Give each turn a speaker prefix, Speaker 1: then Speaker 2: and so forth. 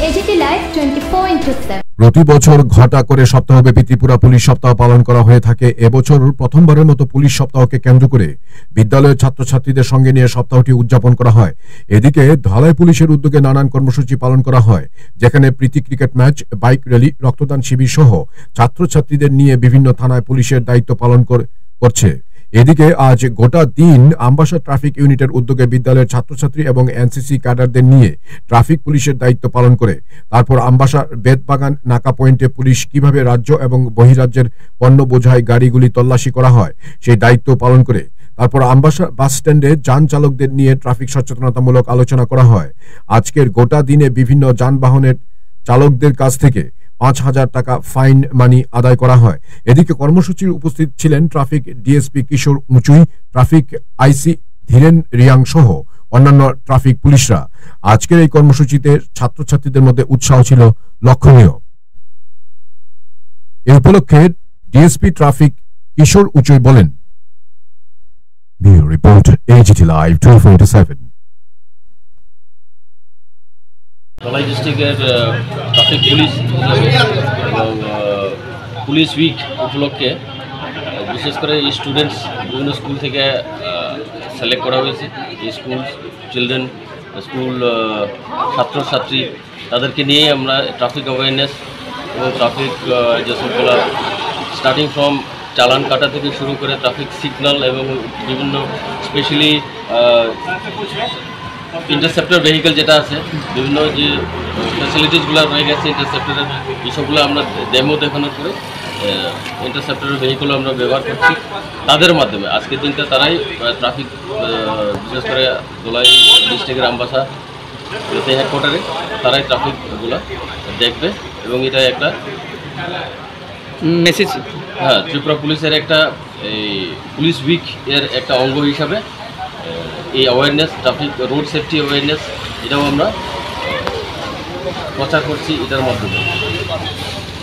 Speaker 1: AGT Live 24/7।
Speaker 2: প্রতি বছর ঘটা করে সপ্তাহব্যাপী ত্রিপুরা পুলিশ সপ্তাহ পালন করা হয়ে থাকে। এবছর প্রথমবারের মতো পুলিশ সপ্তাহকে কেন্দ্র করে বিদ্যালয়ের ছাত্রছাত্রীদের সঙ্গে নিয়ে সপ্তাহটি উদযাপন করা হয়। এদিকে ধলাই পুলিশের উদ্যোগে নানান কর্মসূচি পালন করা হয়, যেখানে প্রীতি ক্রিকেট ম্যাচ, বাইক র্যালি, রক্তদান শিবির সহ ছাত্রছাত্রীদের নিয়ে বিভিন্ন থানায় পুলিশের দায়িত্ব পালন করছে। এদিকে আজ গোটা দিন আমবাসা ট্রাফিক ইউনিটের উদ্যোগে বিদ্যালয়ের ছাত্রছাত্রী এবং এনসিসি ক্যাডারদের নিয়ে ট্রাফিক পুলিশের দায়িত্ব পালন করে। তারপর আমবাসার বেদবাগান নাকা পয়েন্টে পুলিশ কিভাবে রাজ্য এবং বহিরাজ্যের পণ্য বোঝাই গাড়িগুলি তল্লাশি করা হয় সেই দায়িত্ব পালন করে। তারপর আমবাসা বাস স্ট্যান্ডে যান চালকদের নিয়ে ট্রাফিক সচেতনতামূলক আলোচনা করা হয়। আজকের গোটা দিনে বিভিন্ন যানবাহনের চালকদের কাছ থেকে 5,000 টাকা ফাইন মানি আদায় করা হয়। এদিকে কর্মসূচির উপস্থিত ছিলেন ট্রাফিক ডিএসপি কিশোর মুচুই, ট্রাফিক আইসি ধীরেন রিয়াং সহ অন্যান্য ট্রাফিক পুলিশরা। আজকের এই কর্মসূচিতে ছাত্রছাত্রীদের মধ্যে উৎসাহ ছিল লক্ষণীয়। এ উপলক্ষে ডিএসপি ট্রাফিক কিশোর উচুই বলেন, রিপোর্ট AGT Live 24/7।
Speaker 3: ধলাই ডিস্ট্রিক্টের ট্রাফিক পুলিশ এবং পুলিশ উইক উপলক্ষে বিশেষ করে স্টুডেন্টস বিভিন্ন স্কুল থেকে সিলেক্ট করা হয়েছে। স্কুল চিলড্রেন, স্কুল ছাত্রছাত্রী, তাদেরকে নিয়ে আমরা ট্রাফিক অ্যাওয়ারনেস এবং ট্রাফিক যে সকল স্টার্টিং ফ্রম চালান কাটা থেকে শুরু করে ট্রাফিক সিগন্যাল এবং বিভিন্ন স্পেশালি ইন্টারসেপ্টর ভেহিকেল যেটা আছে, বিভিন্ন যে ফ্যাসিলিটিসগুলো রয়ে গেছে ইন্টারসেপ্টরের, এইসবগুলো আমরা ডেমো দেখানোর পরে ইন্টারসেপ্টরের ভেহিকেল আমরা ব্যবহার করছি। তাদের মাধ্যমে আজকের দিনটা তারাই ট্রাফিক, বিশেষ করে ধলাই ডিস্ট্রিক্টের আমবাসা হেডকোয়ার্টারে তারাই ট্রাফিকগুলো দেখবে এবং এটা একটা মেসেজ, হ্যাঁ, ত্রিপুরা পুলিশের একটা এই পুলিশ উইক এর একটা অঙ্গ হিসাবে এই awareness, traffic road safety awareness, এটাও আমরা প্রচার করছি এটার মাধ্যমে।